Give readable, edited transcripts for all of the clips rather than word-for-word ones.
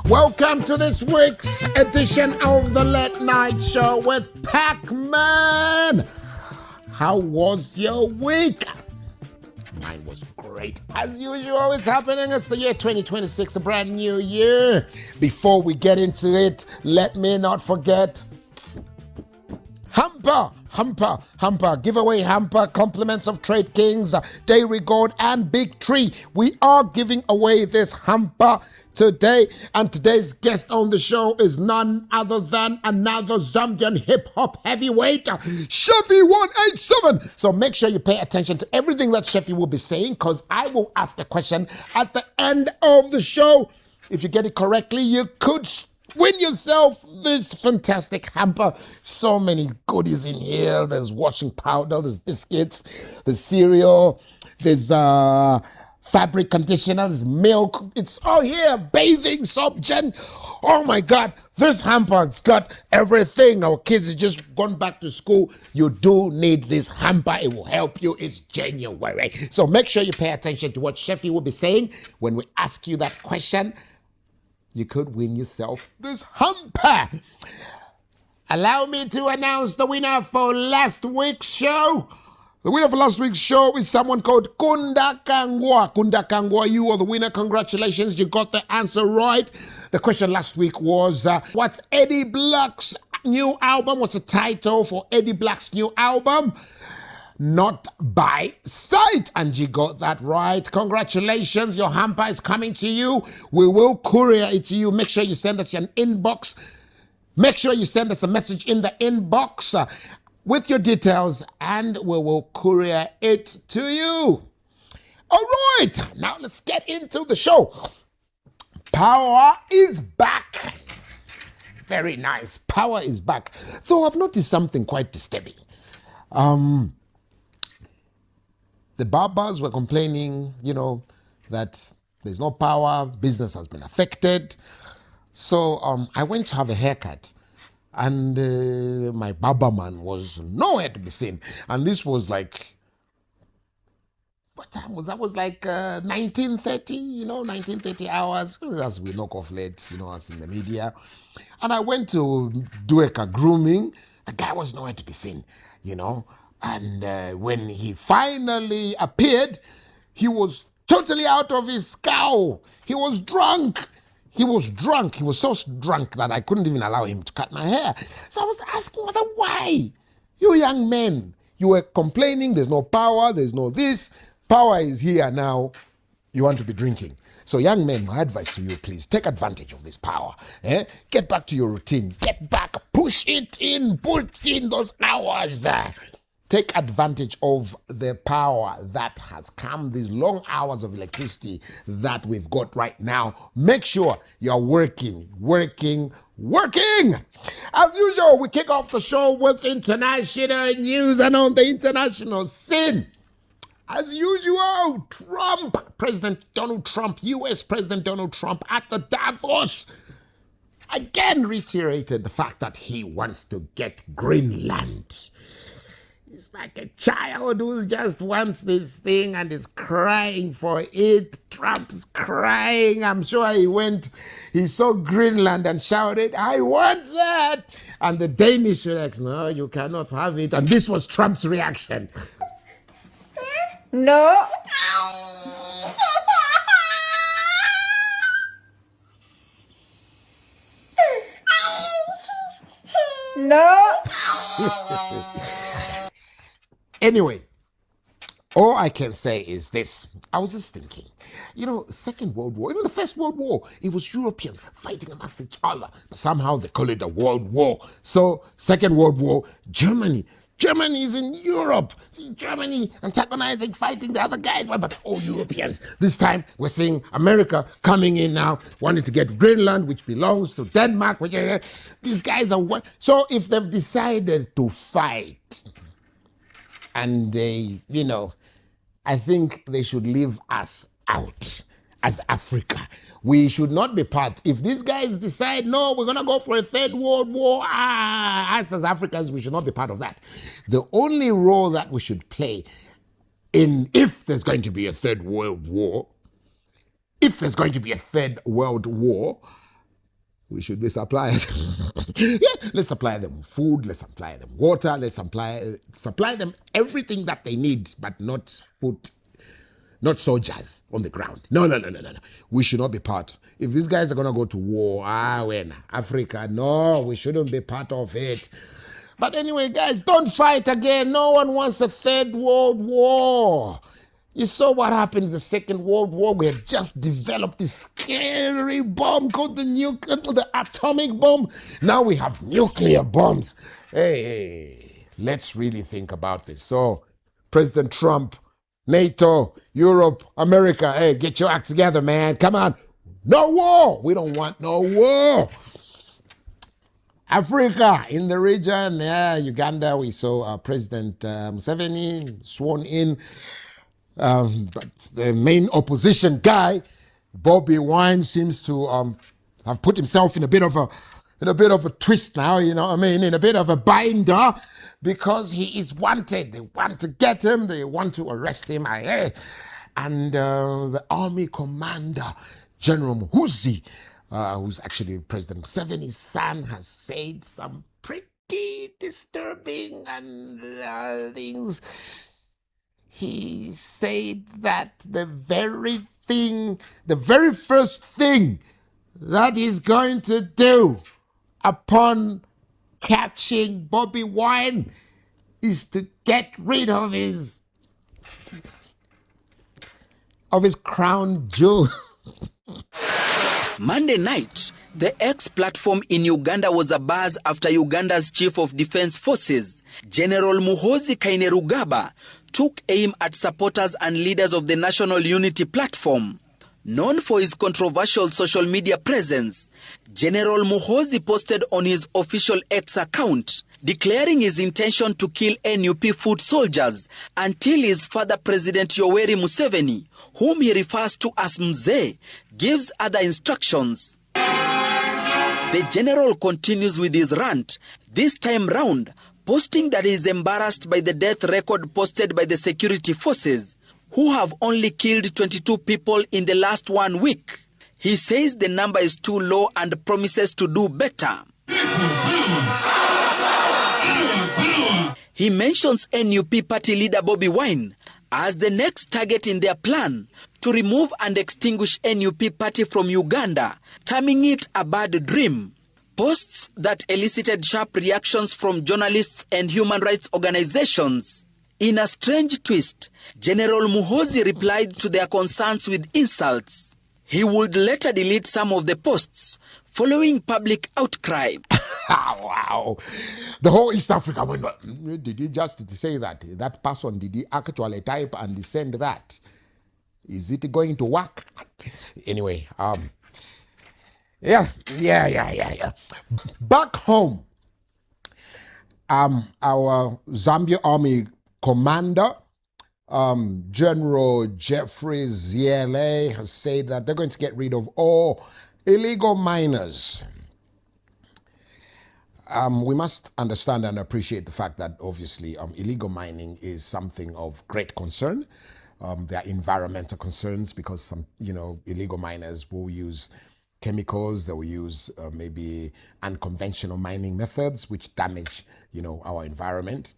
Welcome to this week's edition of the Late Night Show with Pac-Man. How was your week? Mine was great. As usual, it's happening. It's the year 2026, a brand new year. Before we get into it, let me not forget Hamper, giveaway hamper, compliments of Trade Kings, Dairy Gold, and Big Tree. We are giving away this hamper today, and today's guest on the show is none other than another Zambian hip-hop heavyweight, Chevy 187. So make sure you pay attention to everything that Chevy will be saying, because I will ask a question at the end of the show. If you get it correctly, you could win yourself this fantastic hamper. So many goodies in here. There's washing powder, there's biscuits, there's cereal, there's fabric conditioner, there's milk. It's all here. Bathing soap, Jen. Oh my God, this hamper's got everything. Our kids have just gone back to school. You do need this hamper. It will help you. It's January. So make sure you pay attention to what Chefy will be saying when we ask you that question. You could win yourself this hamper. Allow me to announce the winner for last week's show. The winner for last week's show is someone called Kunda Kangwa. Kunda Kangwa, you are the winner. Congratulations, you got the answer right. The question last week was, what's Eddie Black's new album? What's the title for Eddie Black's new album? Not by sight, and you got that right. Congratulations, your hamper is coming to you. We will courier it to you. Make sure you send us an inbox. Make sure you send us a message in the inbox with your details, and we will courier it to you. All right, now let's get into the show. Power is back. Very nice. Power is back. So I've noticed something quite disturbing. The barbers were complaining, that there's no power, business has been affected. So I went to have a haircut, and my barber man was nowhere to be seen. And this was like, what time was that? Was like 19:30, 19:30 hours. As we knock off late, as in the media. And I went to do a grooming. The guy was nowhere to be seen, And when he finally appeared, he was totally out of his scowl. He was drunk. He was so drunk that I couldn't even allow him to cut my hair. So I was asking, why? You young men, you were complaining there's no power, there's no this. Power is here now. You want to be drinking. So young men, my advice to you, please, take advantage of this power. Get back to your routine. Get back. Push it in. Put in those hours. Take advantage of the power that has come, these long hours of electricity that we've got right now. Make sure you're working. As usual, we kick off the show with international news, and on the international scene, as usual, President Donald Trump, US President Donald Trump at the Davos, again reiterated the fact that he wants to get Greenland. It's like a child who just wants this thing and is crying for it. Trump's crying. I'm sure he saw Greenland and shouted, I want that. And the Danish were like, no, you cannot have it. And this was Trump's reaction. No. No. Anyway, all I can say is this. I was just thinking, Second World War, even the First World War, it was Europeans fighting amongst each other. But somehow they call it a World War. So, Second World War, Germany is in Europe. See, Germany antagonizing, fighting the other guys, but all Europeans. This time, we're seeing America coming in now, wanting to get Greenland, which belongs to Denmark. These guys are... So, if they've decided to fight, and they, I think they should leave us out as Africa. We should not be part. If these guys decide, no, we're going to go for a third world war, us as Africans, we should not be part of that. The only role that we should play if there's going to be a third world war, we should be suppliers. Yeah, let's supply them food, let's supply them water, let's supply them everything that they need, but not food, not soldiers on the ground. No. We should not be part. If these guys are going to go to war, when Africa, no, we shouldn't be part of it. But anyway, guys, don't fight again. No one wants a third world war. You saw what happened in the Second World War. We had just developed this scary bomb called the atomic bomb. Now we have nuclear bombs. Hey, let's really think about this. So, President Trump, NATO, Europe, America, hey, get your act together, man. Come on. No war. We don't want no war. Africa in the region, Uganda, we saw President Museveni sworn in. But the main opposition guy, Bobby Wine, seems to have put himself in a bit of a twist now. You know what I mean? In a bit of a binder, because he is wanted. They want to get him. They want to arrest him. And the army commander, General Muhoozi, who's actually President Museveni's son, has said some pretty disturbing things. He said that the very first thing that he's going to do upon catching Bobby Wine is to get rid of his crown jewel. Monday night, the X platform in Uganda was abuzz after Uganda's Chief of Defense Forces, General Muhoozi Kainerugaba, took aim at supporters and leaders of the National Unity Platform. Known for his controversial social media presence, General Muhoozi posted on his official X account, declaring his intention to kill NUP foot soldiers until his father, President Yoweri Museveni, whom he refers to as Mzee, gives other instructions. The general continues with his rant, this time round posting that he is embarrassed by the death record posted by the security forces, who have only killed 22 people in the last 1 week. He says the number is too low and promises to do better. He mentions NUP party leader Bobby Wine as the next target in their plan to remove and extinguish NUP party from Uganda, terming it a bad dream. Posts that elicited sharp reactions from journalists and human rights organizations. In a strange twist, General Muhoozi replied to their concerns with insults. He would later delete some of the posts, following public outcry. Wow. The whole East Africa went, did he just say that? That person, did he actually type and send that? Is it going to work? Anyway, Yeah. Back home, our Zambia Army commander, General Jeffrey Ziele, has said that they're going to get rid of all illegal miners. We must understand and appreciate the fact that obviously illegal mining is something of great concern. There are environmental concerns because some, illegal miners will use chemicals, they will use maybe unconventional mining methods which damage, our environment.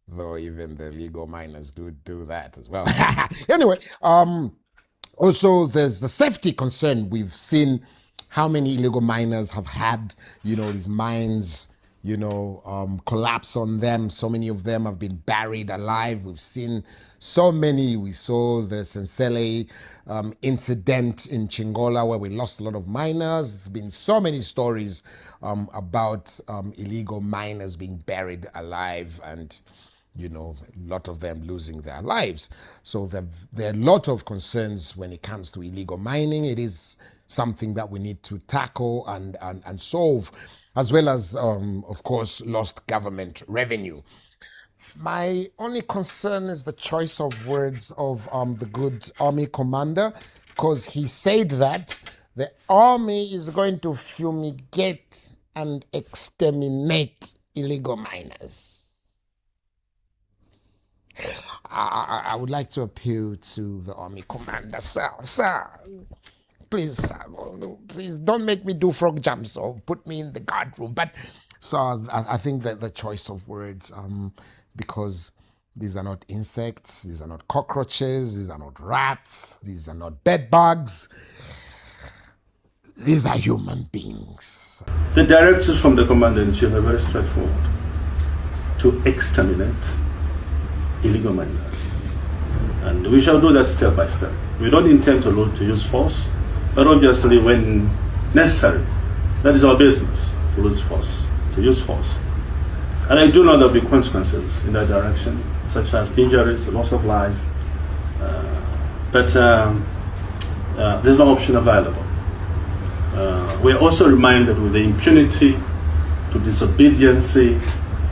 Though even the legal miners do that as well. Anyway, also there's the safety concern. We've seen how many illegal miners have had, these mines, collapse on them. So many of them have been buried alive. We've seen so many. We saw the Sensele incident in Chingola where we lost a lot of miners. There's been so many stories about illegal miners being buried alive and, a lot of them losing their lives. So there are a lot of concerns when it comes to illegal mining. It is something that we need to tackle and solve, as well as, of course, lost government revenue. My only concern is the choice of words of the good army commander, because he said that the army is going to fumigate and exterminate illegal miners. I would like to appeal to the army commander, sir, please, please don't make me do frog jumps or put me in the guard room. But so I think that the choice of words, because these are not insects, these are not cockroaches, these are not rats, these are not bed bugs. These are human beings. The directives from the Commander-in-Chief are very straightforward: to exterminate illegal miners. And we shall do that step by step. We don't intend to use force, but obviously when necessary, that is our business, to use force. And I do know there will be consequences in that direction, such as injuries, loss of life, but there's no option available. We're also reminded with the impunity to disobedience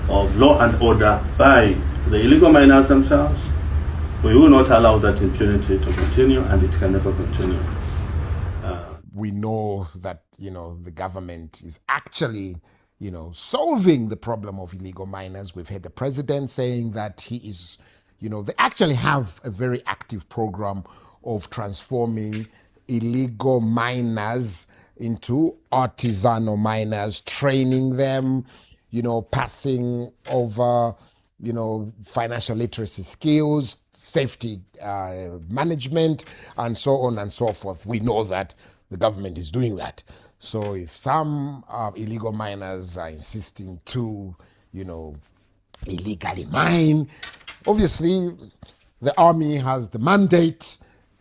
of law and order by the illegal miners themselves, we will not allow that impunity to continue, and it can never continue. We know that, the government is actually, solving the problem of illegal miners. We've heard the president saying that he is, they actually have a very active program of transforming illegal miners into artisanal miners, training them, passing over, financial literacy skills, safety management, and so on and so forth. We know that the government is doing that. So if some illegal miners are insisting to, illegally mine, obviously the army has the mandate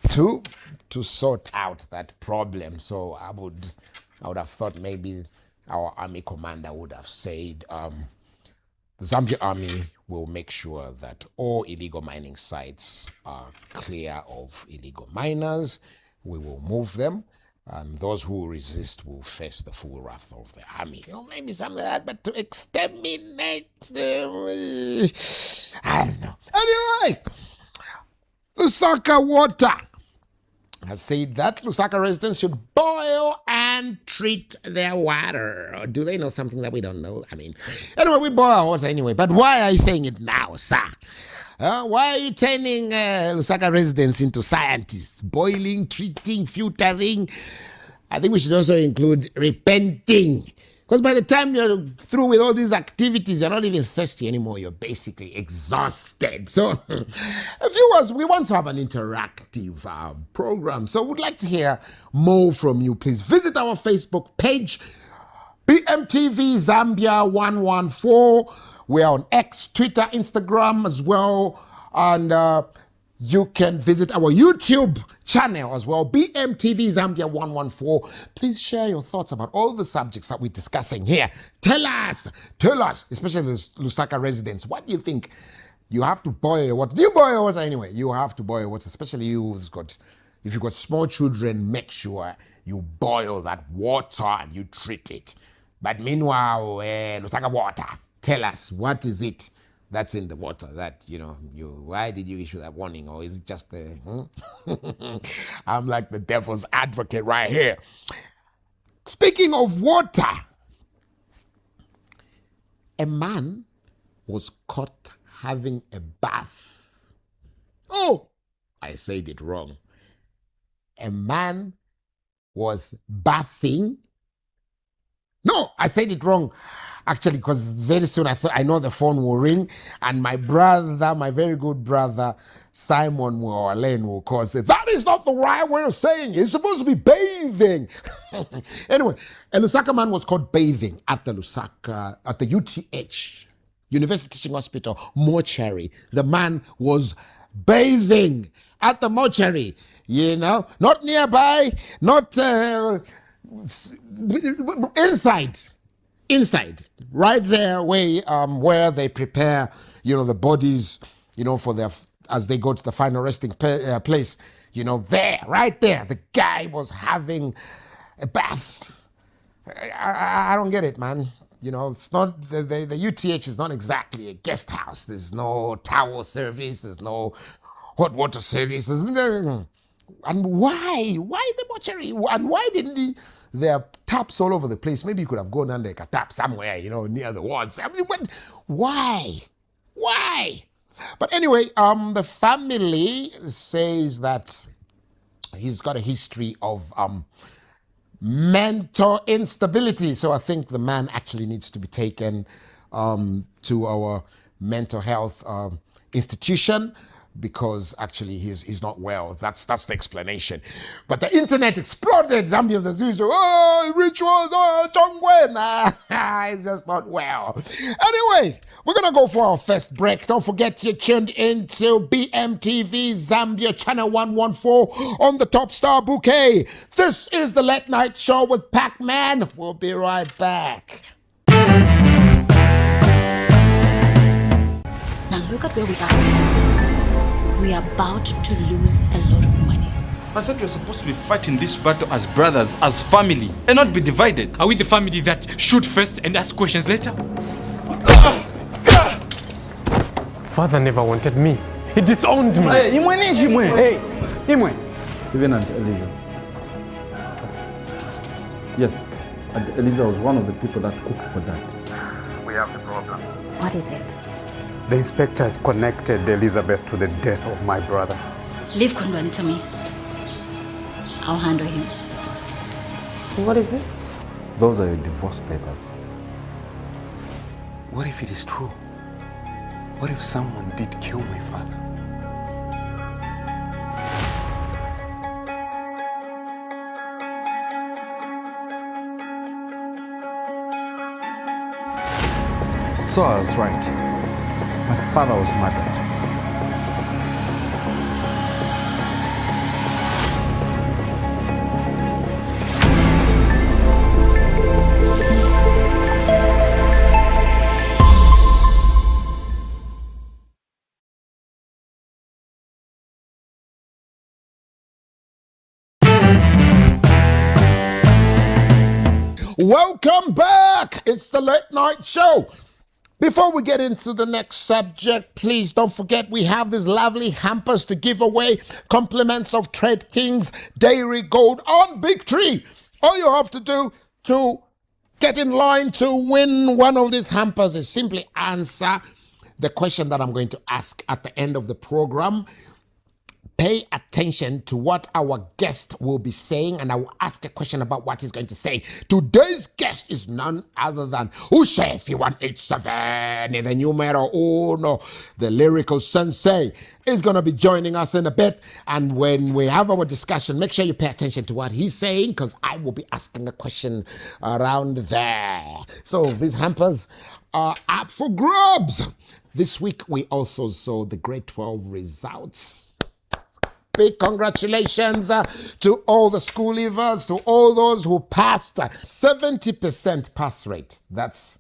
to sort out that problem. So I would have thought maybe our army commander would have said, the Zambia army will make sure that all illegal mining sites are clear of illegal miners. We will move them, and those who resist will face the full wrath of the army. Maybe something like that, but to exterminate them, I don't know. Anyway, Lusaka Water has said that Lusaka residents should boil and treat their water. Or do they know something that we don't know? Anyway, we boil our water anyway. But why are you saying it now, sir? Why are you turning Lusaka residents into scientists? Boiling, treating, filtering. I think we should also include repenting. Because by the time you're through with all these activities, you're not even thirsty anymore. You're basically exhausted. So, viewers, we want to have an interactive program. So, we'd like to hear more from you. Please visit our Facebook page, BMTV Zambia 114. We're on X, Twitter, Instagram as well. And you can visit our YouTube channel as well, BMTV Zambia 114. Please share your thoughts about all the subjects that we're discussing here. Tell us, especially the Lusaka residents, what do you think? You have to boil your water. Do you boil your water anyway? You have to boil your water, especially if you've got small children, make sure you boil that water and you treat it. But meanwhile, Lusaka water, tell us, what is it that's in the water that, why did you issue that warning? Or is it just I'm like the devil's advocate right here. Speaking of water, a man was caught having a bath. Oh, I said it wrong. A man was bathing. No, I said it wrong. Actually, because very soon I know the phone will ring, and my brother, my very good brother, Simon Mwalen will call and say, that is not the right way of saying it. It's supposed to be bathing. Anyway, a Lusaka man was caught bathing at the UTH, University Teaching Hospital, mortuary. The man was bathing at the mortuary, not nearby, not inside, right there where they prepare, the bodies, for as they go to the final resting place, right there, the guy was having a bath. I don't get it, man. It's not, the UTH is not exactly a guest house. There's no towel service, there's no hot water service. And why the mortuary? And why didn't there are taps all over the place? Maybe you could have gone under a tap somewhere, near the wards. Why? But anyway, the family says that He's got a history of mental instability. So I think the man actually needs to be taken to our mental health institution because actually he's not well. That's the explanation. But the internet exploded. Zambians as usual. Oh, rituals. Oh, Chongwe. Nah, he's just not well. Anyway, we're going to go for our first break. Don't forget you're tuned into BMTV Zambia Channel 114 on the Topstar bouquet. This is the Late Night Show with Pac-Man. We'll be right back. Now look at where we are. We are about to lose a lot of money. I thought we were supposed to be fighting this battle as brothers, as family, and not be divided. Are we the family that shoot first and ask questions later? Father never wanted me. He disowned me. Hey, Imwe. Even Aunt Eliza. Yes, Aunt Eliza was one of the people that cooked for Dad. We have the problem. What is it? The inspectors connected Elizabeth to the death of my brother. Leave Kondwani to me. I'll handle him. What is this? Those are your divorce papers. What if it is true? What if someone did kill my father? So I was right. My father was murdered. Welcome back. It's the Late Night Show. Before we get into the next subject, please don't forget we have these lovely hampers to give away. Compliments of Trade Kings Dairy Gold on Big Tree. All you have to do to get in line to win one of these hampers is simply answer the question that I'm going to ask at the end of the program. Pay attention to what our guest will be saying, and I will ask a question about what he's going to say. Today's guest is none other than Chevy 187, the numero uno, the lyrical sensei, is going to be joining us in a bit. And when we have our discussion, make sure you pay attention to what he's saying, because I will be asking a question around there. So these hampers are up for grabs. This week, we also saw the grade 12 results. Big congratulations to all the school leavers, to all those who passed. 70% pass rate. That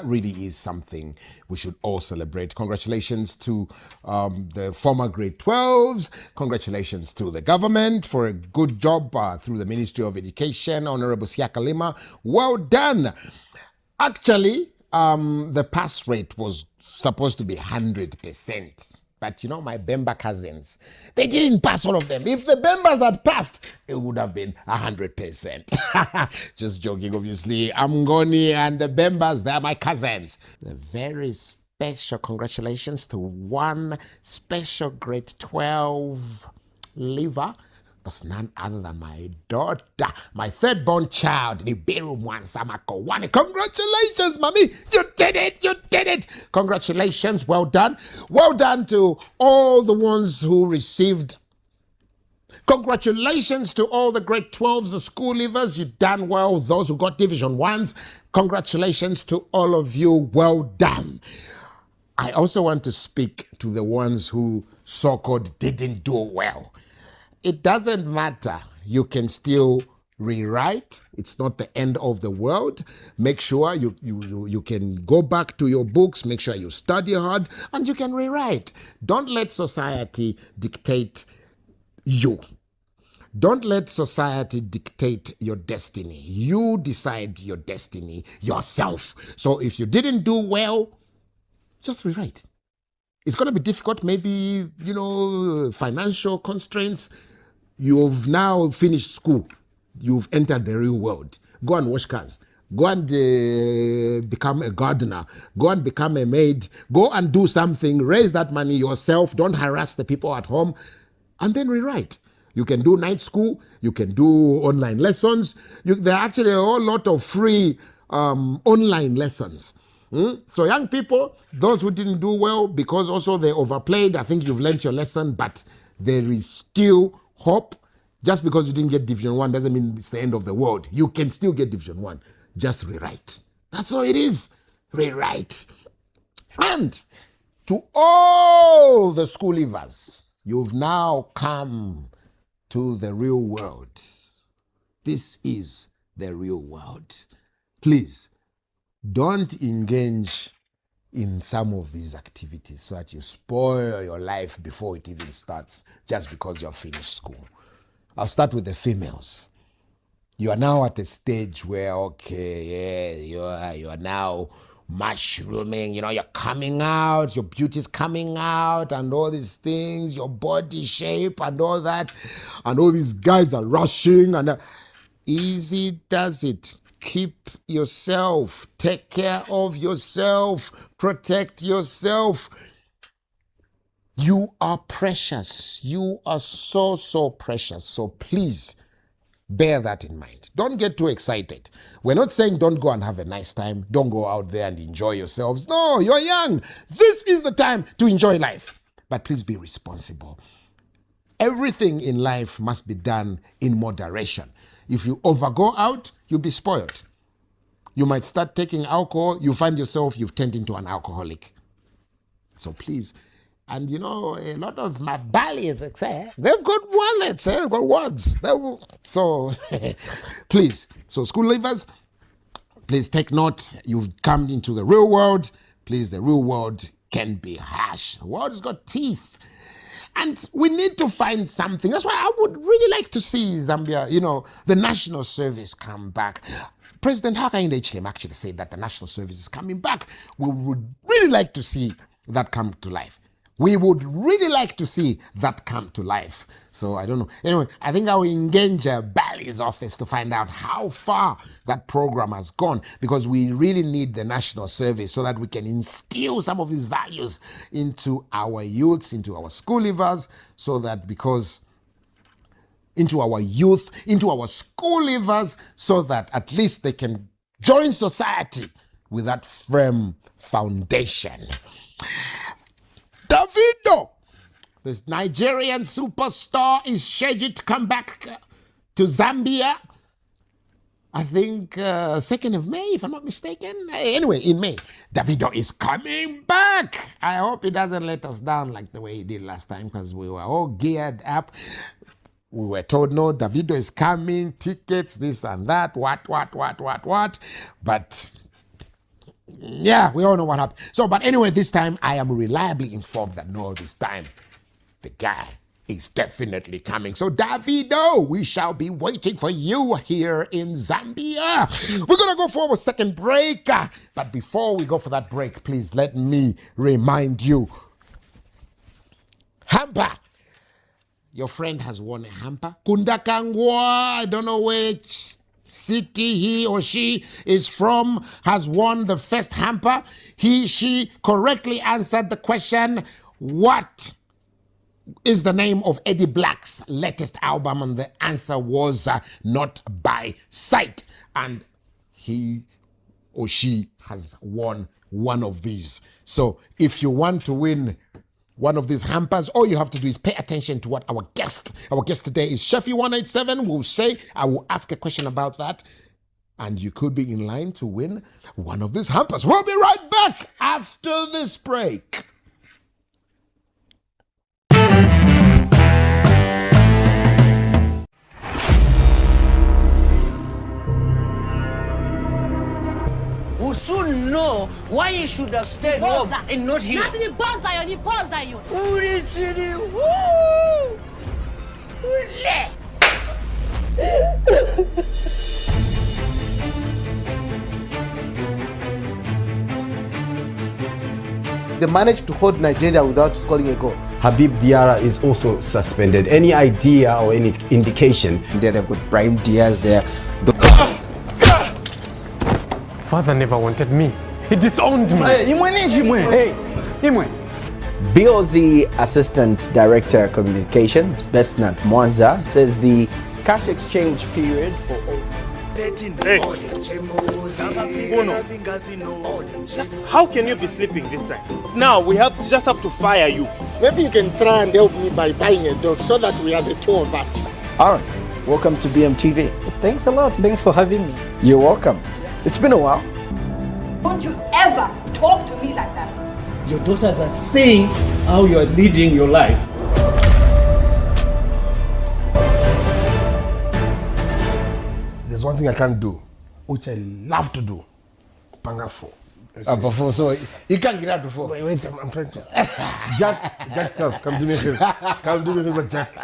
really is something we should all celebrate. Congratulations to the former grade 12s. Congratulations to the government for a good job through the Ministry of Education. Honorable Siaka Lima, well done. Actually, the pass rate was supposed to be 100%. But you know, my Bemba cousins, they didn't pass all of them. If the Bembas had passed, it would have been 100%. Just joking, obviously. Amgoni and the Bembas, they're my cousins. A very special congratulations to one special grade 12 leaver. That's none other than my daughter, my third-born child, Nibiru Mwansamako Wane. Congratulations, mommy. You did it. Congratulations. Well done. Well done to all the ones who received. Congratulations to all the grade 12s, the school leavers. You done well. Those who got division 1s, congratulations to all of you. Well done. I also want to speak to the ones who so-called didn't do well. It doesn't matter. You can still rewrite. It's not the end of the world. Make sure you can go back to your books. Make sure you study hard and you can rewrite. Don't let society dictate you. Don't let society dictate your destiny. You decide your destiny yourself. So if you didn't do well, just rewrite. It's going to be difficult, maybe, financial constraints. You've now finished school. You've entered the real world. Go and wash cars. Go and become a gardener. Go and become a maid. Go and do something. Raise that money yourself. Don't harass the people at home. And then rewrite. You can do night school. You can do online lessons. There are actually a whole lot of free online lessons. So young people, those who didn't do well because also they overplayed, I think you've learned your lesson, but there is still hope. Just because you didn't get Division 1 doesn't mean it's the end of the world. You can still get Division 1. Just rewrite. That's all it is. Rewrite. And to all the school leavers, you've now come to the real world. This is the real world. Please, don't engage in some of these activities so that you spoil your life before it even starts just because you've finished school. I'll start with the females. You are now at a stage where, okay, yeah, you are now mushrooming, you're coming out, your beauty's coming out and all these things, your body shape and all that, and all these guys are rushing and easy does it. Keep yourself, take care of yourself, protect yourself. You are precious. You are so, so precious. So please bear that in mind. Don't get too excited. We're not saying don't go and have a nice time. Don't go out there and enjoy yourselves. No, you're young. This is the time to enjoy life. But please be responsible. Everything in life must be done in moderation. If you overgo out, you'll be spoiled. You might start taking alcohol. You find yourself, you've turned into an alcoholic. So please. And a lot of my ballies, they've got wallets, they've got words. So please, so school leavers, please take note. You've come into the real world. Please, the real world can be harsh. The world has got teeth. And we need to find something. That's why I would really like to see Zambia, the national service come back. President Hakainde Hichilema actually said that the national service is coming back. We would really like to see that come to life. We would really like to see that come to life. So I don't know. Anyway, I think I will engage Bally's office to find out how far that program has gone, because we really need the national service so that we can instill some of these values into our youths, into our school leavers, so that into our youth, into our school leavers, so that at least they can join society with that firm foundation. Davido, this Nigerian superstar, is scheduled to come back to Zambia, I think 2nd of May, if I'm not mistaken. Anyway, in May, Davido is coming back. I hope he doesn't let us down like the way he did last time, because we were all geared up. We were told, no, Davido is coming, tickets, this and that, what. But yeah, we all know what happened. So, but anyway, this time I am reliably informed that no, this time the guy is definitely coming. So, Davido, we shall be waiting for you here in Zambia. We're going to go for a second break. But before we go for that break, please let me remind you, hamper. Your friend has won a hamper. Kundakangwa, I don't know which city he or she is from, has won the first hamper. She correctly answered the question, what is the name of Eddie Black's latest album? And the answer was Not By Sight. And he or she has won one of these. So if you want to win one of these hampers, all you have to do is pay attention to what our guest today is Chevy 187 will say. I will ask a question about that, and you could be in line to win one of these hampers. We'll be right back after this break. We soon know why you should have stayed home and not here. Not in the boss that you pause that you. They managed to hold Nigeria without scoring a goal. Habib Diarra is also suspended. Any idea or any indication? They've got Brahim Diaz there. Father never wanted me. He disowned me. Hey, BOZ Assistant Director Communications, Besnat Mwanza, says the cash exchange period for all... Hey. Uno. How can you be sleeping this time? Now we just have to fire you. Maybe you can try and help me by buying a dog so that we are the two of us. All right, welcome to BMTV. Thanks a lot. Thanks for having me. You're welcome. It's been a while. Don't you ever talk to me like that. Your daughters are saying how you are leading your life. There's one thing I can't do, which I love to do. Panga 4. Before, so you can't get out before. Wait, I'm trying to. Jack, come do me a favor. Come do me a favor, Jack.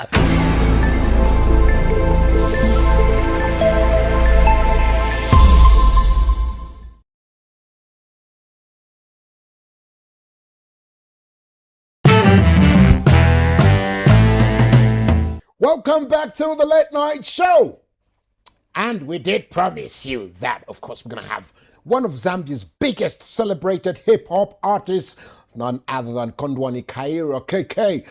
Welcome back to the Late Night Show. And we did promise you that, of course, we're going to have one of Zambia's biggest celebrated hip-hop artists, none other than Kondwani Kaira KK,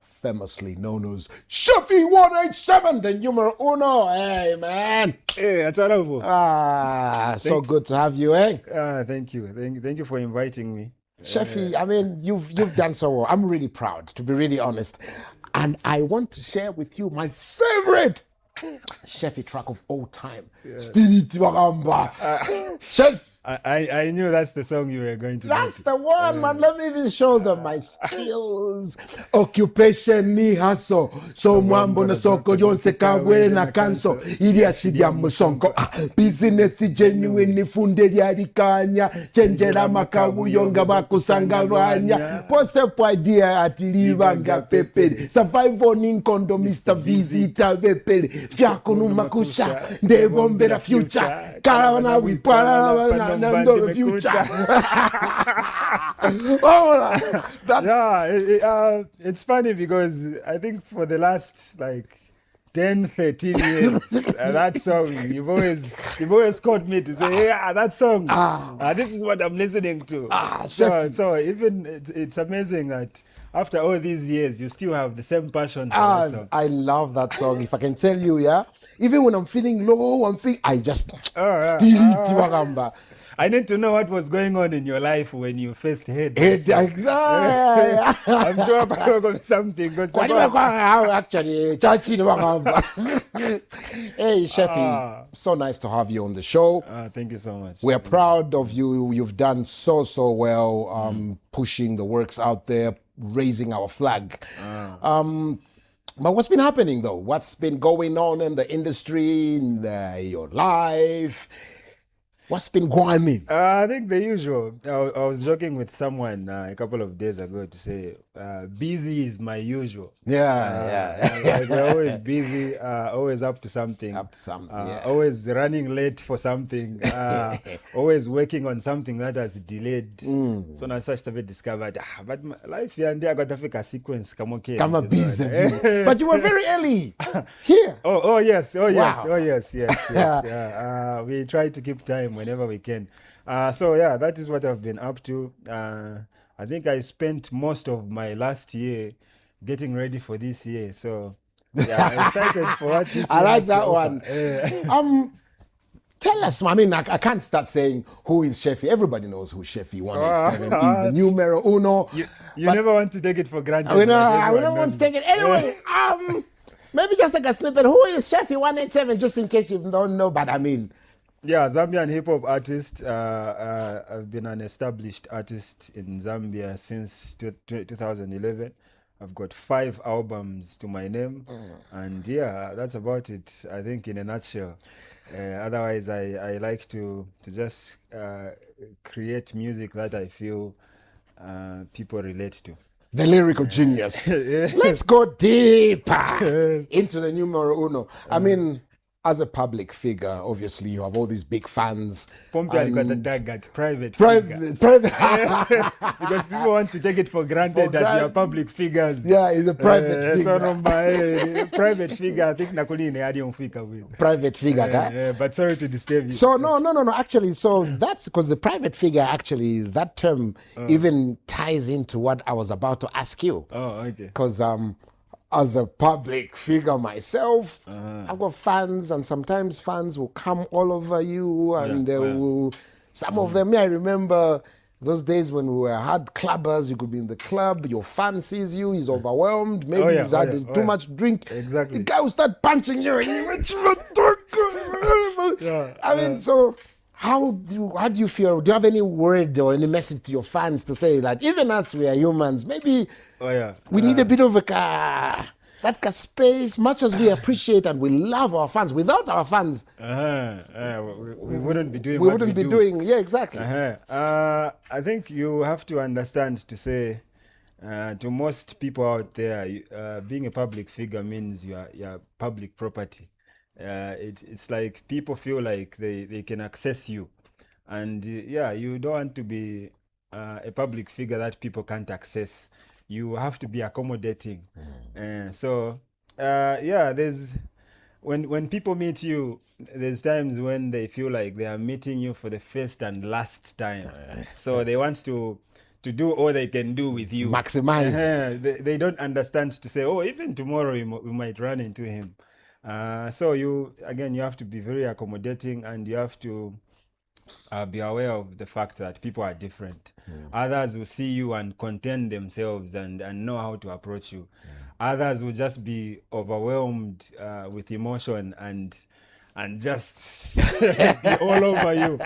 famously known as Chevy 187, the numero uno. Hey, man. Hey, that's all. So good to have you, eh? Thank you. Thank you for inviting me. Chevy, I mean, you've done so well. I'm really proud, to be really honest. And I want to share with you my favorite Chevy track of all time. Chef. I knew that's the song you were going to do. That's the one, man. Let me even show them my skills. Occupation ni hustle. So mwambo na soko yonse kawere na kanso. Ili ashidia mshonko. Business genuine ni funde liarikanya. Chenjera makabu yonga bakusangabanya. Pose po idea atilibanga pepere. Survival ninkondo Mr. Visitor pepere. Fyakunu makusha. Ndebombera future. Karawana wipara the future. It's funny because I think for the last like 10, 13 years, that song you've always caught me to say, yeah, that song. This is what I'm listening to. So even it's amazing that after all these years, you still have the same passion for that song. I love that song. If I can tell you, yeah, even when I'm feeling low, I just still I need to know what was going on in your life when you first heard exactly. I'm sure about something. Actually, hey, Chevy, so nice to have you on the show. Thank you so much. We're proud of you. You've done so well, pushing the works out there, raising our flag. But what's been happening though? What's been going on in the industry, in your life? What's been going on? I think the usual. I was joking with someone a couple of days ago to say, busy is my usual. Yeah. We're always busy, always up to something. Always running late for something. Always working on something that has delayed. So now such stuff discovered. But my life, I got to make a sequence. Come busy. But you were very early here. Oh yes. Wow. We try to keep time whenever we can. That is what I've been up to. I think I spent most of my last year getting ready for this year. So I'm excited for what this I like that one. Tell us, I mean, I can't start saying who is Chevy. Everybody knows who Chevy 187 is, the numero uno. You never want to take it for granted. I don't want to take it anyway. Maybe just like a snippet. Who is Chevy 187, just in case you don't know, but I mean. Yeah, Zambian hip-hop artist. I've been an established artist in Zambia since 2011. I've got 5 albums to my name. And yeah, that's about it, I think, in a nutshell. Otherwise, I like to just create music that I feel people relate to. The lyrical genius. Let's go deeper into the numero uno. I mean, as a public figure, obviously you have all these big fans. Pompe alikuwa target private private because people want to take it for granted that you are public figures. Yeah, he's a private figure. So private figure, I think nakuline hadi umfika with. Private figure, but sorry to disturb you. So no. Actually, so that's because the private figure, actually, that term even ties into what I was about to ask you. Oh, okay. Because as a public figure myself, I've got fans, and sometimes fans will come all over you, and they will. Some of them, I remember those days when we had clubbers. You could be in the club, your fan sees you, he's overwhelmed, maybe he's had too much drink. Exactly. The guy will start punching you. I mean, so how do you feel? Do you have any word or any message to your fans to say that even us, we are humans, maybe we need a bit of that space, much as we appreciate and we love our fans. Without our fans, we wouldn't be doing we wouldn't be doing. Yeah, exactly. I think you have to understand to say to most people out there, being a public figure means you're public property. It's like people feel like they can access you, and you don't want to be a public figure that people can't access. You have to be accommodating. So there's when people meet you, there's times when they feel like they are meeting you for the first and last time. So they want to do all they can do with you. Maximize. They don't understand to say, oh, even tomorrow we might run into him. So you have to be very accommodating, and you have to be aware of the fact that people are different. Others will see you and contain themselves and know how to approach you. Others will just be overwhelmed with emotion and just be all over you.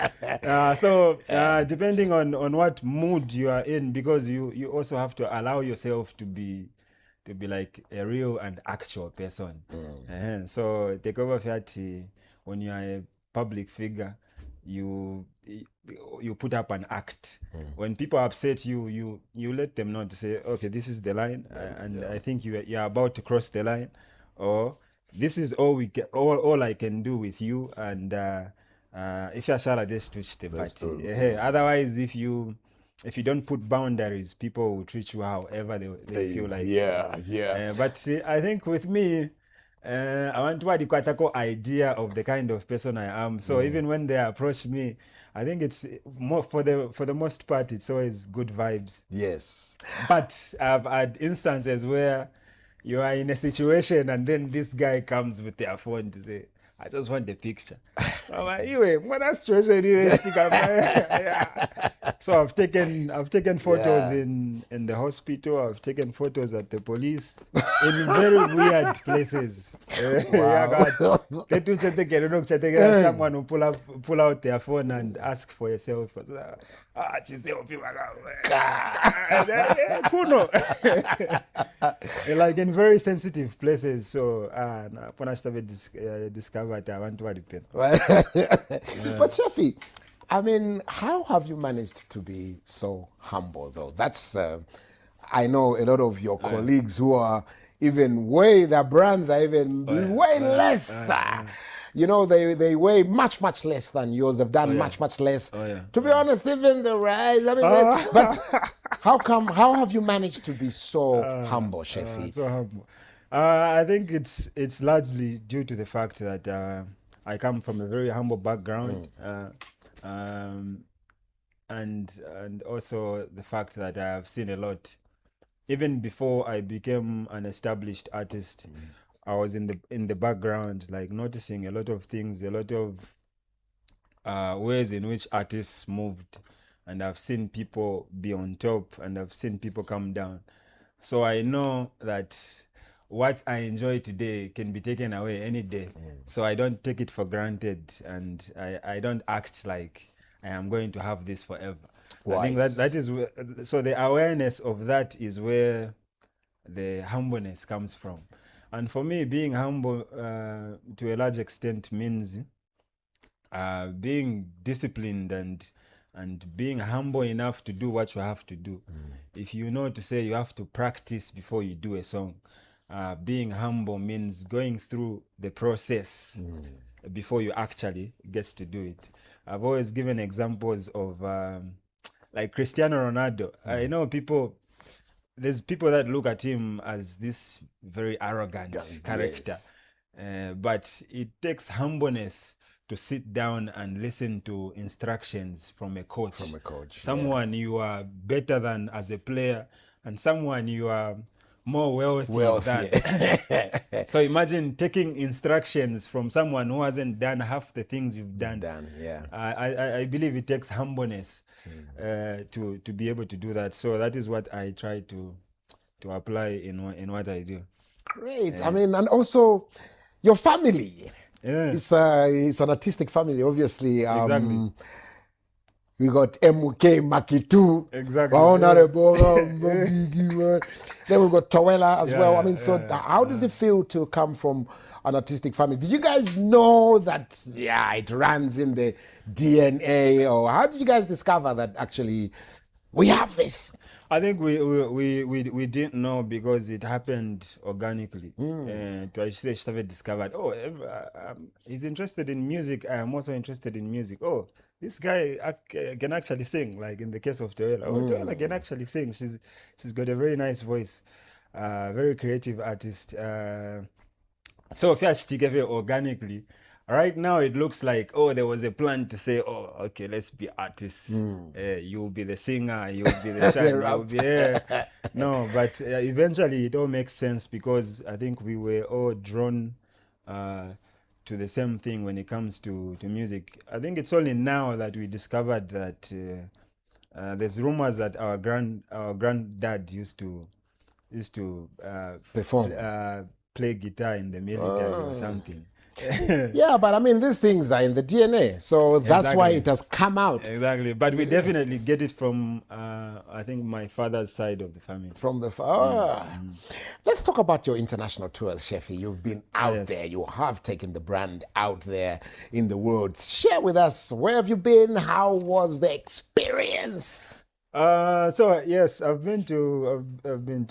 So depending on what mood you are in, because you also have to allow yourself to be like a real and actual person. So take over Fiati, when you are a public figure, you put up an act. When people upset you let them know to say, okay, this is the line, and I think you're about to cross the line, or this is all I can do with you, and if you shall this twitch the party. Otherwise, if you don't put boundaries, people will treat you however they feel like. But I think with me, I want to have the idea of the kind of person I am. So even when they approach me, I think it's more for the most part, it's always good vibes. Yes. But I've had instances where you are in a situation and then this guy comes with their phone to say, I just want the picture. I'm like, so I've taken photos in the hospital. I've taken photos at the police in very weird places. Someone will pull out their phone and ask for a selfie. Like in very sensitive places. So when I started discovered, I want to depend. But Chevy, I mean, how have you managed to be so humble, though? That's I know a lot of your colleagues who are even their brands are even way less. You know, they weigh much less than yours. They've done much less. To be honest, even the rise. I mean, but how have you managed to be so humble, Chevy? So humble. I think it's largely due to the fact that I come from a very humble background, and also the fact that I have seen a lot. Even before I became an established artist, I was in the background, like noticing a lot of things, a lot of ways in which artists moved, and I've seen people be on top, and I've seen people come down. So I know that what I enjoy today can be taken away any day. So I don't take it for granted, and I don't act like I am going to have this forever. I think that is where, so the awareness of that is where the humbleness comes from. And for me, being humble to a large extent means being disciplined and being humble enough to do what you have to do. If you know to say you have to practice before you do a song, being humble means going through the process before you actually get to do it. I've always given examples of like Cristiano Ronaldo. I know there's people that look at him as this very arrogant character, but it takes humbleness to sit down and listen to instructions from a coach. Someone you are better than as a player, and someone you are more wealthy than. So imagine taking instructions from someone who hasn't done half the things you've done. I believe it takes humbleness to be able to do that. So that is what I try to apply in what I do. Great. I mean, and also your family. It's an artistic family, obviously. Exactly. We got MK Makitu. Exactly. Then we got Towela as well. I mean, so how does it feel to come from an artistic family? Did you guys know that, it runs in the DNA? Or how did you guys discover that actually we have this? I think we didn't know because it happened organically. To started discovered, he's interested in music. I am also interested in music. Oh, this guy can actually sing, like in the case of Towela. Towela can actually sing. She's got a very nice voice, very creative artist. So first together organically. Right now, it looks like, there was a plan to say, okay, let's be artists. You'll be the singer, you'll be the shine, No, but eventually it all makes sense because I think we were all drawn to the same thing when it comes to music. I think it's only now that we discovered that there's rumors that our granddad used to perform, play guitar in the military or something. Yeah, but I mean, these things are in the DNA, so that's why it has come out. Exactly, but we definitely get it from, I think, my father's side of the family. From the Let's talk about your international tours, Chevy. You've been out there. You have taken the brand out there in the world. Share with us, where have you been? How was the experience? So yes, I've been to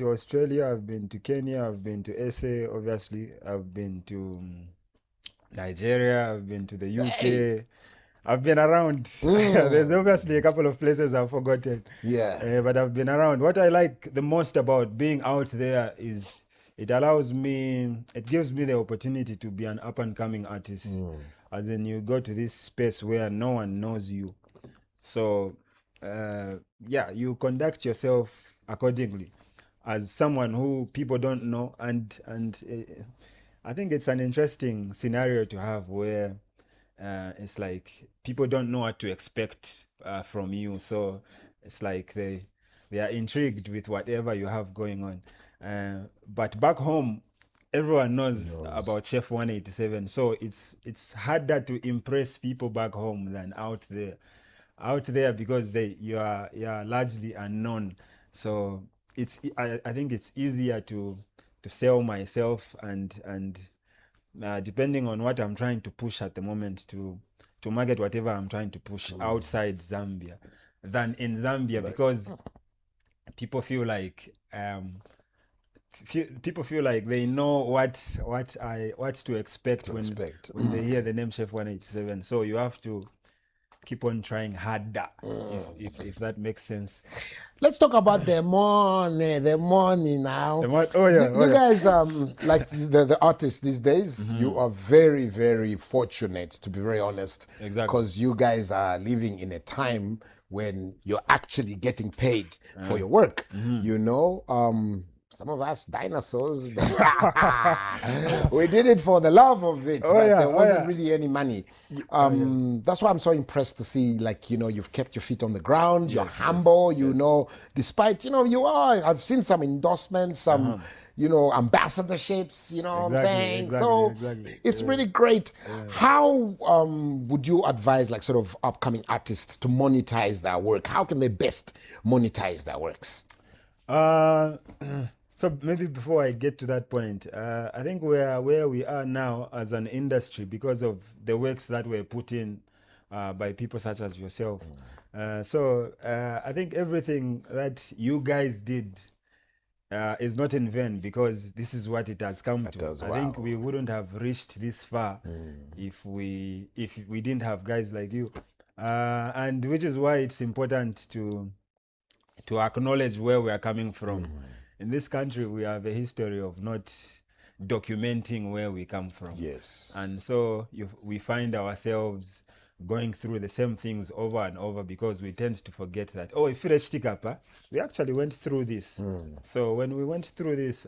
Australia. I've been to Kenya. I've been to SA. Obviously, I've been to Nigeria, I've been to the UK, I've been around. There's obviously a couple of places I've forgotten. But I've been around. What I like the most about being out there is it gives me the opportunity to be an up-and-coming artist. As in, you go to this space where no one knows you. So, you conduct yourself accordingly as someone who people don't know, and I think it's an interesting scenario to have where it's like people don't know what to expect from you. So it's like they are intrigued with whatever you have going on. But back home, everyone knows about Chef 187. So it's harder to impress people back home than out there. Out there because you are largely unknown. So I think it's easier to sell myself and depending on what I'm trying to push at the moment to market whatever I'm trying to push outside Zambia than in Zambia, because people feel like they know what to expect when they hear the name Chef 187. So you have to keep on trying harder, if that makes sense. Let's talk about the money now. You guys, like the artists these days, you are very, very fortunate, to be very honest. Exactly. Because you guys are living in a time when you're actually getting paid for your work. You know, some of us dinosaurs, we did it for the love of it, but there wasn't really any money. That's why I'm so impressed to see, like, you've kept your feet on the ground, you're humble, despite, I've seen some endorsements, some, ambassadorships, what I'm saying? It's really great. How would you advise, like, sort of upcoming artists to monetize their work? How can they best monetize their works? So maybe before I get to that point, I think where we are now as an industry, because of the works that were put in by people such as yourself. I think everything that you guys did is not in vain, because this is what it has come to. I think wow. we wouldn't have reached this far if we didn't have guys like you, and which is why it's important to acknowledge where we are coming from. In this country, we have a history of not documenting where we come from. Yes. And so we find ourselves going through the same things over and over, because we tend to forget that, oh, if we actually went through this. So when we went through this,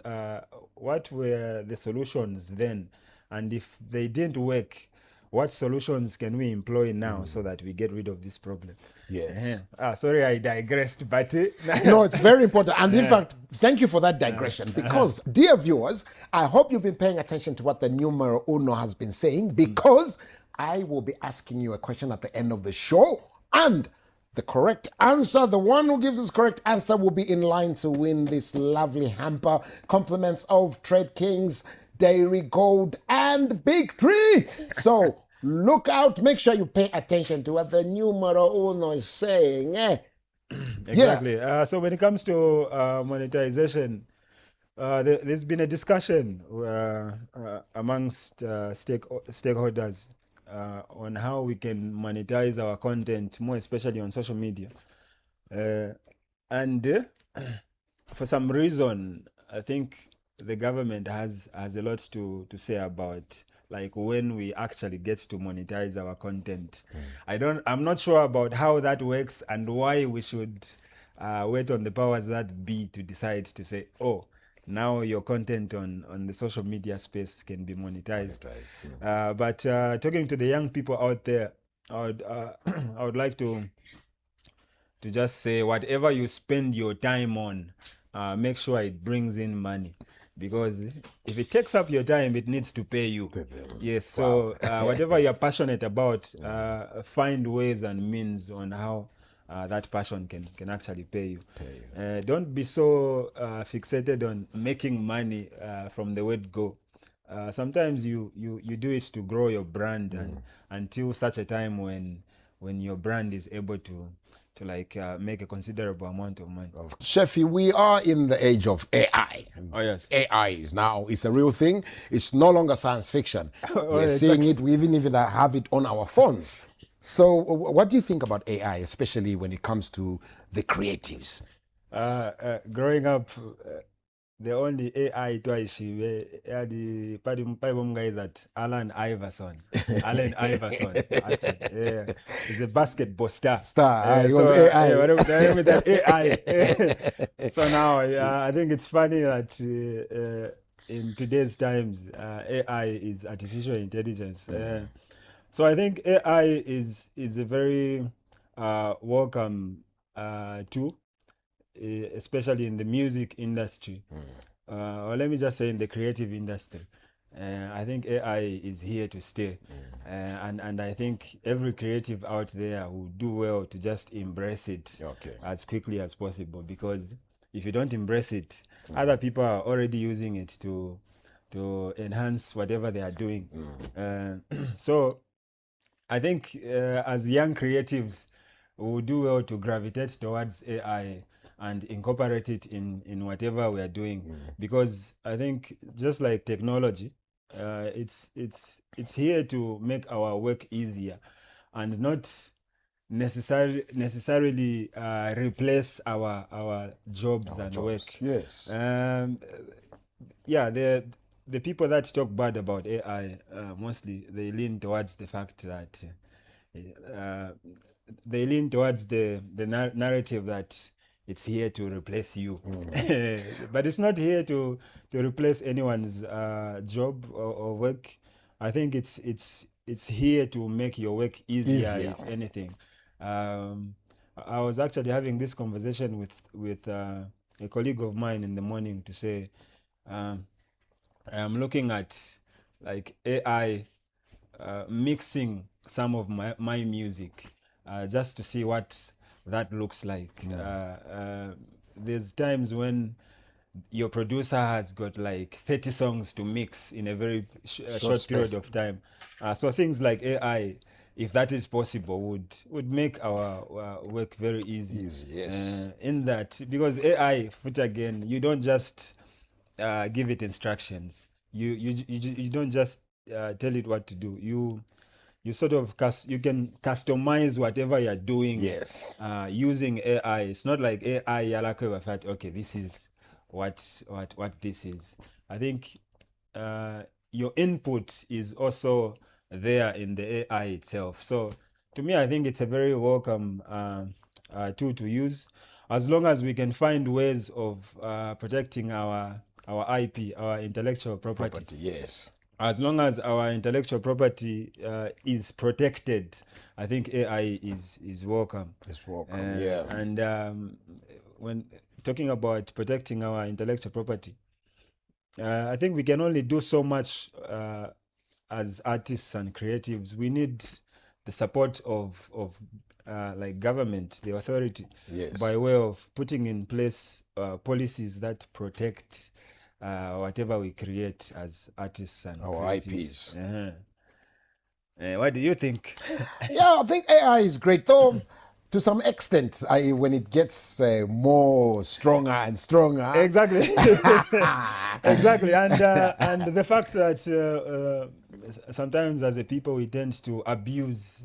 what were the solutions then? And if they didn't work, what solutions can we employ now so that we get rid of this problem? Yes. Sorry, I digressed, but no, it's very important. And in fact, thank you for that digression, because, dear viewers, I hope you've been paying attention to what the numero uno has been saying, because I will be asking you a question at the end of the show, and the correct answer, the one who gives us correct answer, will be in line to win this lovely hamper, compliments of Trade Kings, Dairy Gold, and Big Tree. So look out, make sure you pay attention to what the numero uno is saying. Exactly. So when it comes to monetization, there's been a discussion amongst stakeholders on how we can monetize our content, more especially on social media. And for some reason, I think the government has a lot to say about, like, when we actually get to monetize our content. I'm not sure about how that works and why we should wait on the powers that be to decide to say, oh, now your content on the social media space can be monetized. But talking to the young people out there, I would like to just say, whatever you spend your time on, make sure it brings in money. Because if it takes up your time, it needs to pay you. Yes, so whatever you're passionate about, find ways and means on how that passion can actually pay you. Don't be so fixated on making money from the word go. Sometimes you do it to grow your brand, and until such a time when your brand is able to make a considerable amount of money. Chevy, we are in the age of AI. Oh, yes. AI is now, it's a real thing. It's no longer science fiction. We're exactly. seeing it, we even have it on our phones. So what do you think about AI, especially when it comes to the creatives? Growing up, the only AI twice the guy is that Allen Iverson, actually, yeah, he's a basketball star. He was AI. With that AI. So now, I think it's funny that in today's times, AI is artificial intelligence. So I think AI is a very welcome tool, especially in the music industry, or let me just say in the creative industry. I think AI is here to stay, and I think every creative out there will do well to just embrace it as quickly as possible, because if you don't embrace it, other people are already using it to enhance whatever they are doing. So I think as young creatives, we will do well to gravitate towards AI and incorporate it in whatever we are doing, because I think just like technology, it's here to make our work easier and not necessarily replace our jobs and work. Yes. Yeah, the people that talk bad about AI, mostly they lean towards the fact that they lean towards the narrative that it's here to replace you. But it's not here to replace anyone's job or work. I think it's here to make your work easier. If anything. I was actually having this conversation with a colleague of mine in the morning to say, I'm looking at like AI mixing some of my music just to see what that looks like. There's times when your producer has got like 30 songs to mix in a very short period of time. So things like AI if that is possible, would make our work very easy. Easy, yes. In that, because AI, foot again, you don't just give it instructions. You don't just tell it what to do. You sort of you can customize whatever you're doing. Yes. Using AI. It's not like AI. Okay, this is what this is. I think your input is also there in the AI itself. So to me, I think it's a very welcome tool to use, as long as we can find ways of protecting our IP, our intellectual property. Yes. As long as our intellectual property is protected, I think AI is welcome. It's welcome, yeah. And when talking about protecting our intellectual property, I think we can only do so much as artists and creatives. We need the support of like government, the authority, yes, by way of putting in place policies that protect whatever we create as artists and our creatives. IPs. What do you think? Yeah, I think AI is great, though. To some extent, when it gets more stronger and stronger. Exactly. Exactly. And the fact that sometimes as a people we tend to abuse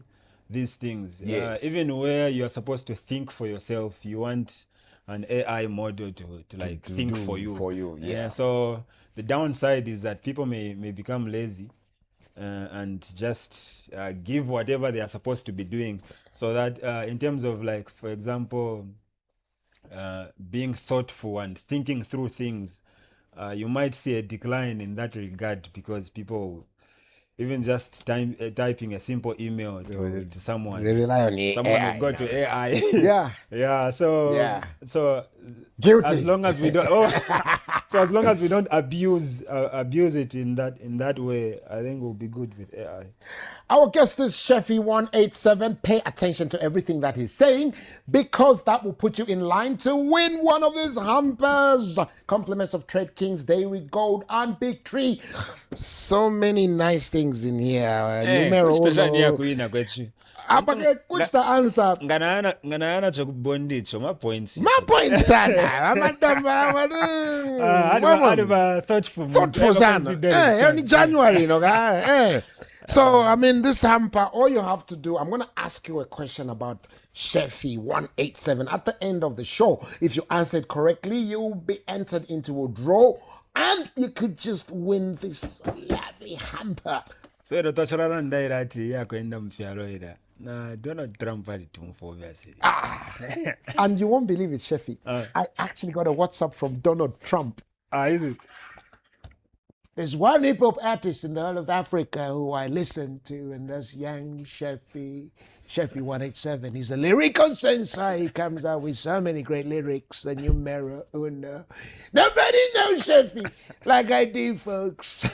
these things. Yes. Even where you're supposed to think for yourself, you want an AI model to think for you. Yeah. So the downside is that people may become lazy. And just give whatever they are supposed to be doing, so that in terms of, like, for example, being thoughtful and thinking through things, you might see a decline in that regard, because people, even just typing a simple email to someone, they rely on AI. Someone will go to AI. Yeah. Yeah. So guilty. As long as we don't. So as long as we don't abuse it in that way, I think we'll be good with AI. Our guest is Chevy 187. Pay attention to everything that he's saying, because that will put you in line to win one of these hampers. Compliments of Trade Kings, Dairy Gold, and Big Tree. So many nice things in here. Numero uno. What's the answer? Ngana chokubondicho mapoints. Mapoints sana. Thoughtful sana. Only January, you know. So, I mean, this hamper, all you have to do, I'm going to ask you a question about Chevy 187 at the end of the show. If you answered correctly, you'll be entered into a draw, and you could just win this lovely hamper. So, the Topstar ndairati yakwenda mfialo ida. Na Donald Trump obviously. And you won't believe it, Chevy. I actually got a WhatsApp from Donald Trump. Is it? There's one hip-hop artist in the whole of Africa who I listen to, and that's young Chevy 187. He's a lyrical sensor. He comes out with so many great lyrics. The numero uno. Nobody knows Chevy like I do, folks.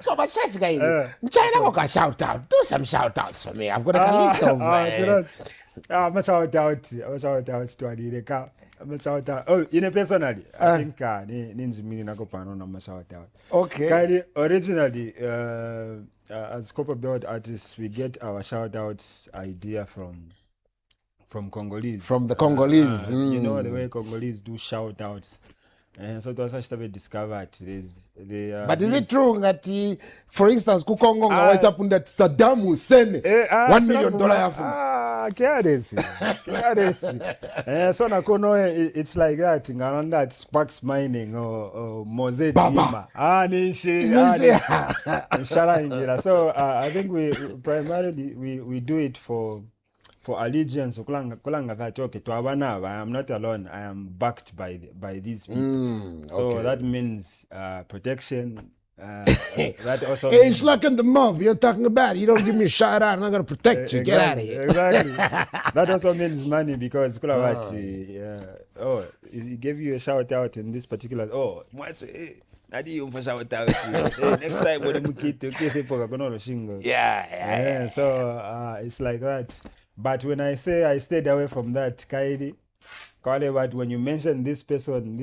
So, but Chevy, China got a shout out. Do some shout outs for me. I've got a list of. I'm a shout out to Adireka. I'm a shout out. Oh, in a personally, I think Ninjimini Nakopano, I'm a shout out. Okay. Originally, as corporate build artists, we get our shout outs idea from Congolese. From the Congolese. You know the way Congolese do shout outs. And so it was actually discovered. But is it true that, for instance, Kukongo always up that Saddam Hussein $1 million so nakono it's like that. Around that Sparks Mining or Mosaic. So I think we primarily we do it for allegiance. Kulanga that okay, to Abana, I am not alone. I am backed by these people. So that means protection. That also it's like in the mob you're talking about. You don't give me a shout out, I'm not gonna protect you. Get out of here. Exactly. That also means money, because he gave you a shout out in this particular. Next time yeah. So it's like that. But when I say I stayed away from that, Kaidi, But when you mention this person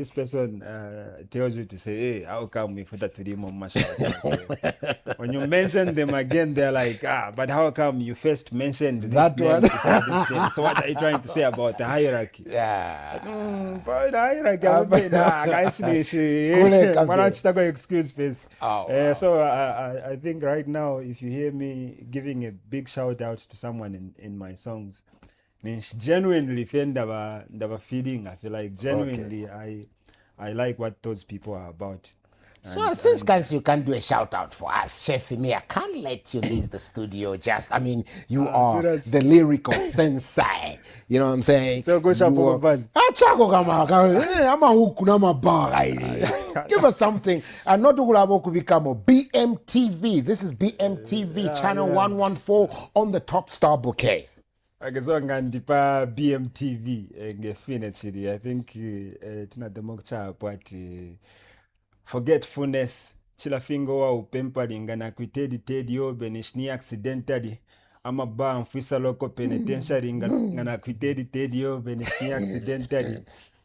tells you to say, hey, how come we put that to him on my shout? When you mention them again, they're like, but how come you first mentioned this name before this name? So what are you trying to say about the hierarchy? But the hierarchy, excuse face. So I think right now, if you hear me giving a big shout out to someone in my songs, means genuinely ndaba feeling. I feel like genuinely I like what those people are about. So since guys you can do a shout out for us, Chef, me, I can't let you leave the studio. Just, I mean, you are the lyrical sensei. You know what I'm saying? So go shout for buzz. Give us something. And not to become BMTV. This is BMTV channel 114 on the Topstar bouquet. Akazonga ndipa BMTV ngefinitely. I think it's not the mokcha, but forgetfulness chila fingo wa upempali ngana kwitedi tedi yo benishni accidentally ama ba mfisa loko penitentiary ngana kwitedi tedi yo benishni accidentally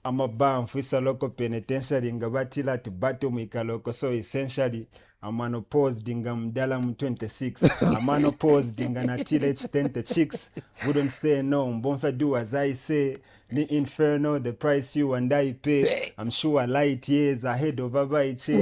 ama ba mfisa loko penitentiary ngabatila tubato mwikaloko. So essentially amano pause dinga mdala 26 amano pause dinga na teenage 10 chicks wouldn't say no mbonfa do as I say. The inferno, the price you and I pay. I'm sure light years ahead of Abaiche.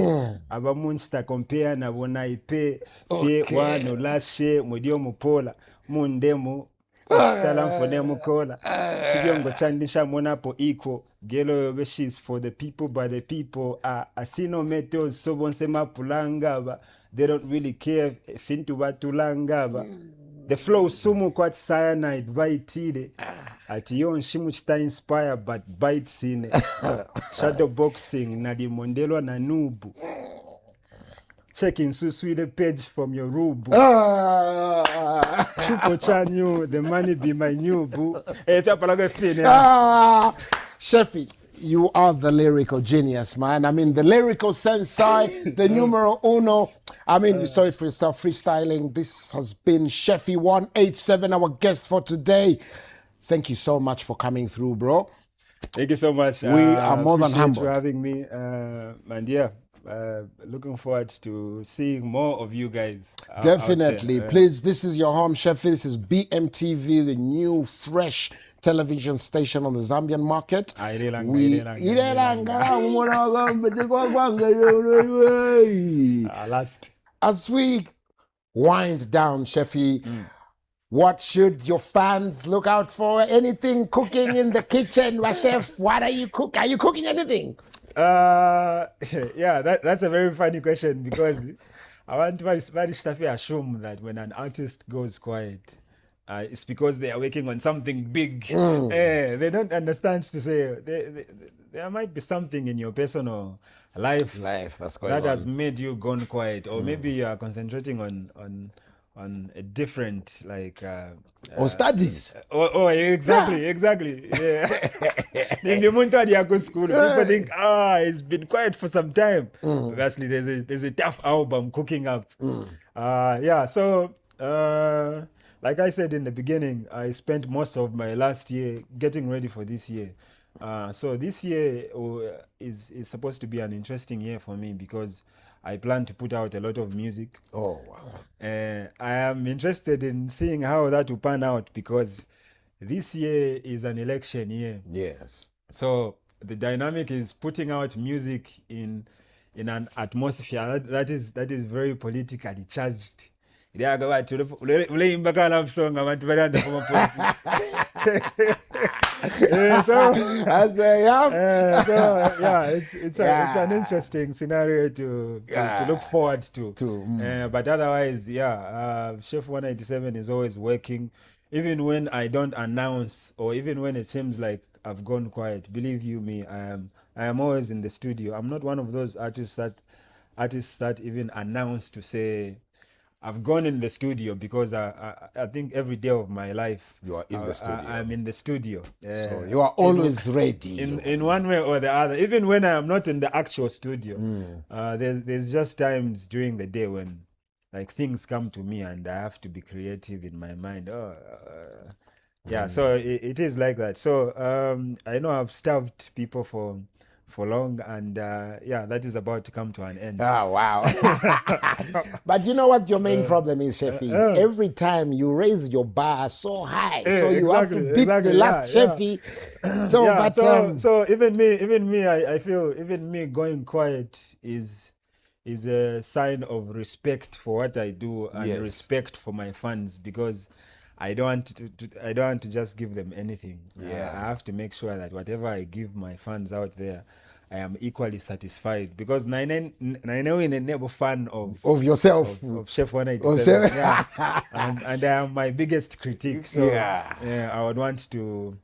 Abamunsta compare na when I pay. Pay one no last share, Modio Mupola, Mundemo, Talam for Nemukola. Chibiongo Chandisha Monapo equal. Gelo wishes for the people by the people. Asino metals, so sema pulangaba. They don't really care. Fintu batulangaba. The flow sumu kwat cyanide vaitile. Ati yon shimuchita inspire but bites in shadow boxing na di mondelo na nubu. Checking susui the page from your rubu. Chupo chanyu, the money be my new boo. Chefy, you are the lyrical genius, man. I mean, the lyrical sensei, the numero uno. I mean, you saw it for yourself, freestyling. This has been Chefy 187, our guest for today. Thank you so much for coming through, bro. Thank you so much. We are more than humbled for having me. And yeah, looking forward to seeing more of you guys. Definitely. Please, this is your home, Chefy. This is BMTV, the new, fresh television station on the Zambian market. As we wind down, Chefy, what should your fans look out for? Anything cooking in the kitchen, my chef? What are you cooking? Are you cooking anything? Yeah, that's a very funny question because I want to assume that when an artist goes quiet, it's because they are working on something big. They don't understand to say there might be something in your personal life that's going that on. has made you gone quiet, or maybe you are concentrating on a different or studies. Exactly. Yeah. People think, it's been quiet for some time. Obviously, there's a tough album cooking up. Yeah, so like I said in the beginning, I spent most of my last year getting ready for this year. So this year is supposed to be an interesting year for me because I plan to put out a lot of music. Oh, wow. I am interested in seeing how that will pan out because this year is an election year. Yes. So the dynamic is putting out music in an atmosphere that is very politically charged. Yeah, it's an interesting scenario to look forward to. But otherwise, Chef 187 is always working, even when I don't announce or even when it seems like I've gone quiet. Believe you me, I am always in the studio. I'm not one of those artists that even announce to say I've gone in the studio, because I think every day of my life you are in the studio. I'm in the studio. So you are always ready. In one way or the other. Even when I am not in the actual studio, there's just times during the day when like things come to me and I have to be creative in my mind. Yeah, so it is like that. So I know I've starved people for long, and yeah, that is about to come to an end. Oh, wow. But you know what your main problem is, Chevy? Is every time you raise your bar so high, so you have to beat the last Chevy. So, yeah, but so even me, I feel even me going quiet is a sign of respect for what I do and respect for my fans, because I don't want to just give them anything. I have to make sure that whatever I give my fans out there, I am equally satisfied, because I know in a never fan of yourself, of Chef 187, and I am my biggest critic. So I would want to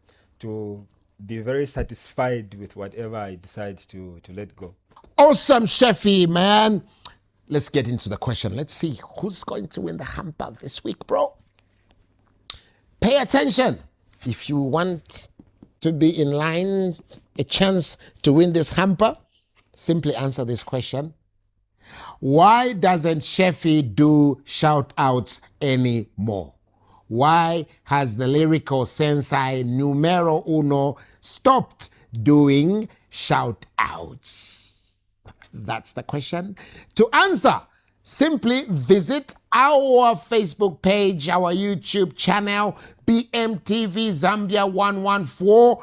be very satisfied with whatever I decide to let go. Awesome, Chefy, man. Let's get into the question. Let's see who's going to win the hamper this week, bro. Pay attention. If you want to be in line, a chance to win this hamper, simply answer this question. Why doesn't Chefy do shout-outs anymore? Why has the lyrical sensei numero uno stopped doing shout-outs? That's the question. To answer, simply visit our Facebook page, our YouTube channel, BMTV Zambia 114,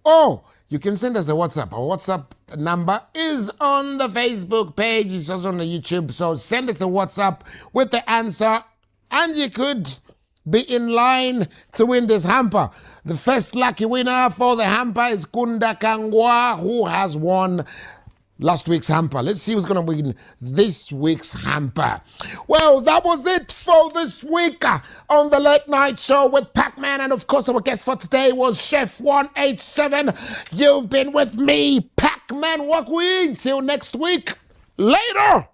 or you can send us a WhatsApp. Our WhatsApp number is on the Facebook page. It's also on the YouTube. So send us a WhatsApp with the answer, and you could be in line to win this hamper. The first lucky winner for the hamper is Kunda Kangwa, who has won last week's hamper. Let's see who's going to win this week's hamper. Well, that was it for this week on the Late Night Show with Pac-Man. And of course, our guest for today was Chef 187. You've been with me, Pac-Man Wakwi. Till next week. Later.